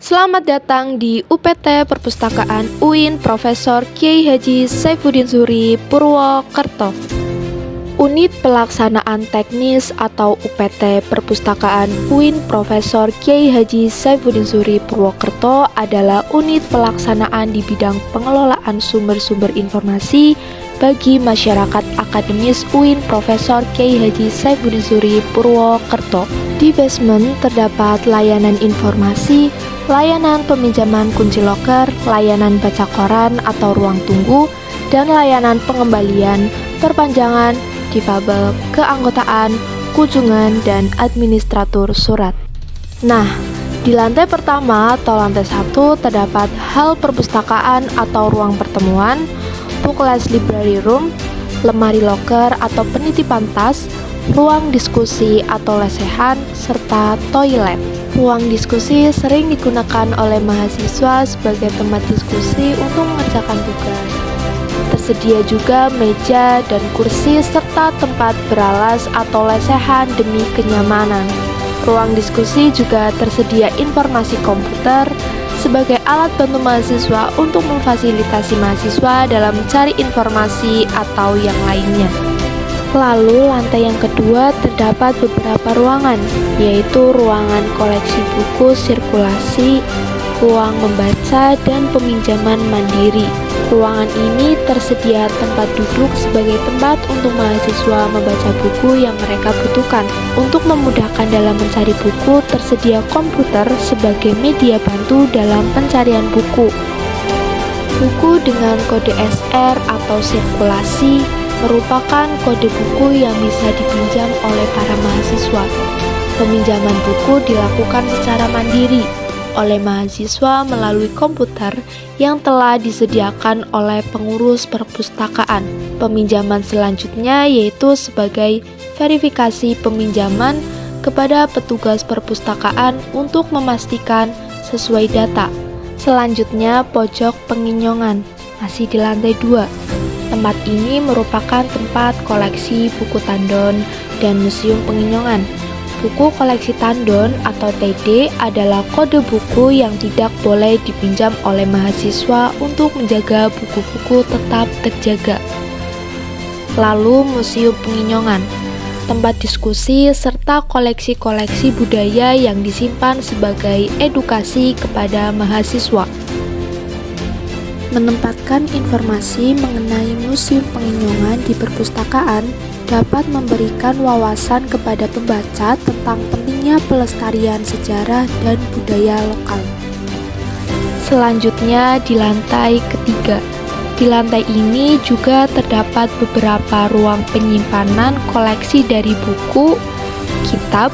Selamat datang di UPT Perpustakaan UIN Profesor Kyai Haji Saifuddin Zuhri Purwokerto. Unit Pelaksanaan Teknis atau UPT Perpustakaan UIN Profesor Kyai Haji Saifuddin Zuhri Purwokerto adalah unit pelaksanaan di bidang pengelolaan sumber-sumber informasi bagi masyarakat akademis UIN Profesor Kyai Haji Saifuddin Zuhri Purwokerto. Di basement terdapat layanan informasi, layanan peminjaman kunci loker, layanan baca koran atau ruang tunggu, dan layanan pengembalian, perpanjangan, difabel, keanggotaan, kunjungan, dan administratur surat. Nah, di lantai pertama atau lantai 1 terdapat hal perpustakaan atau ruang pertemuan, book class library room, lemari loker atau penitipan tas, ruang diskusi atau lesehan, serta toilet. Ruang diskusi sering digunakan oleh mahasiswa sebagai tempat diskusi untuk mengerjakan tugas. Tersedia juga meja dan kursi serta tempat beralas atau lesehan demi kenyamanan. Ruang diskusi juga tersedia informasi komputer sebagai alat bantu mahasiswa untuk memfasilitasi mahasiswa dalam mencari informasi atau yang lainnya. Lalu lantai yang kedua terdapat beberapa ruangan, yaitu ruangan koleksi buku sirkulasi, ruang membaca, dan peminjaman mandiri. Ruangan ini tersedia tempat duduk sebagai tempat untuk mahasiswa membaca buku yang mereka butuhkan. Untuk memudahkan dalam mencari buku, tersedia komputer sebagai media bantu dalam pencarian buku. Buku dengan kode SR atau sirkulasi merupakan kode buku yang bisa dipinjam oleh para mahasiswa. Peminjaman buku dilakukan secara mandiri oleh mahasiswa melalui komputer yang telah disediakan oleh pengurus perpustakaan. Peminjaman selanjutnya yaitu sebagai verifikasi peminjaman kepada petugas perpustakaan untuk memastikan sesuai data. Selanjutnya pojok penginyongan, masih di lantai 2. Tempat ini merupakan tempat koleksi buku tandon dan museum penginyongan. Buku koleksi tandon atau TD adalah kode buku yang tidak boleh dipinjam oleh mahasiswa untuk menjaga buku-buku tetap terjaga. Lalu museum penginyongan, tempat diskusi serta koleksi-koleksi budaya yang disimpan sebagai edukasi kepada mahasiswa. Menempatkan informasi mengenai museum penginyongan di perpustakaan dapat memberikan wawasan kepada pembaca tentang pentingnya pelestarian sejarah dan budaya lokal. Selanjutnya di lantai ketiga. Di lantai ini juga terdapat beberapa ruang penyimpanan koleksi dari buku, kitab,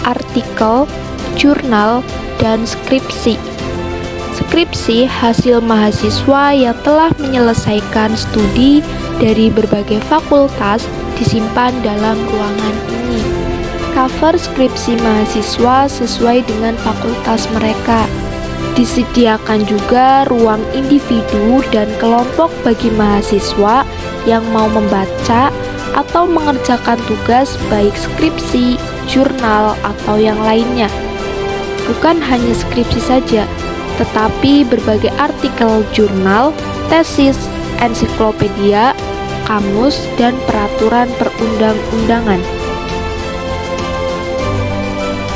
artikel, jurnal, dan skripsi. Skripsi hasil mahasiswa yang telah menyelesaikan studi dari berbagai fakultas disimpan dalam ruangan ini. Cover skripsi mahasiswa sesuai dengan fakultas mereka. Disediakan juga ruang individu dan kelompok bagi mahasiswa yang mau membaca atau mengerjakan tugas baik skripsi, jurnal, atau yang lainnya. Bukan hanya skripsi saja, tetapi berbagai artikel jurnal, tesis, ensiklopedia, kamus, dan peraturan perundang-undangan.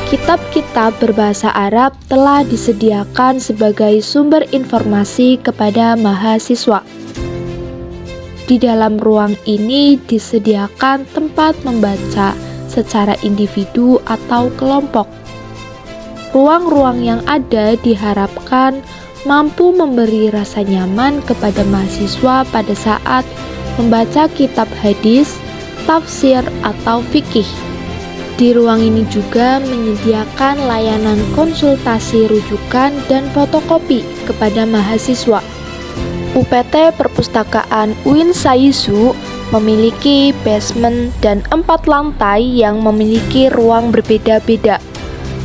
Kitab-kitab berbahasa Arab telah disediakan sebagai sumber informasi kepada mahasiswa. Di dalam ruang ini disediakan tempat membaca secara individu atau kelompok. Ruang-ruang yang ada diharapkan mampu memberi rasa nyaman kepada mahasiswa pada saat membaca kitab hadis, tafsir, atau fikih. Di ruang ini juga menyediakan layanan konsultasi rujukan dan fotokopi kepada mahasiswa. UPT Perpustakaan UIN SAISU memiliki basement dan 4 lantai yang memiliki ruang berbeda-beda.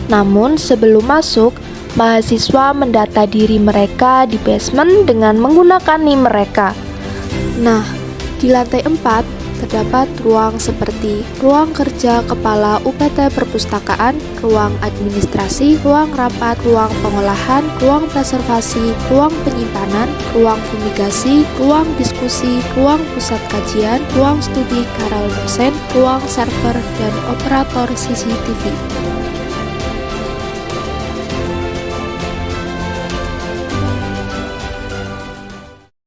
Namun sebelum masuk, mahasiswa mendata diri mereka di basement dengan menggunakan NIM mereka. Nah, di lantai 4 terdapat ruang seperti ruang kerja Kepala UPT Perpustakaan, ruang administrasi, ruang rapat, ruang pengolahan, ruang preservasi, ruang penyimpanan, ruang fumigasi, ruang diskusi, ruang pusat kajian, ruang studi karal dosen, ruang server, dan operator CCTV.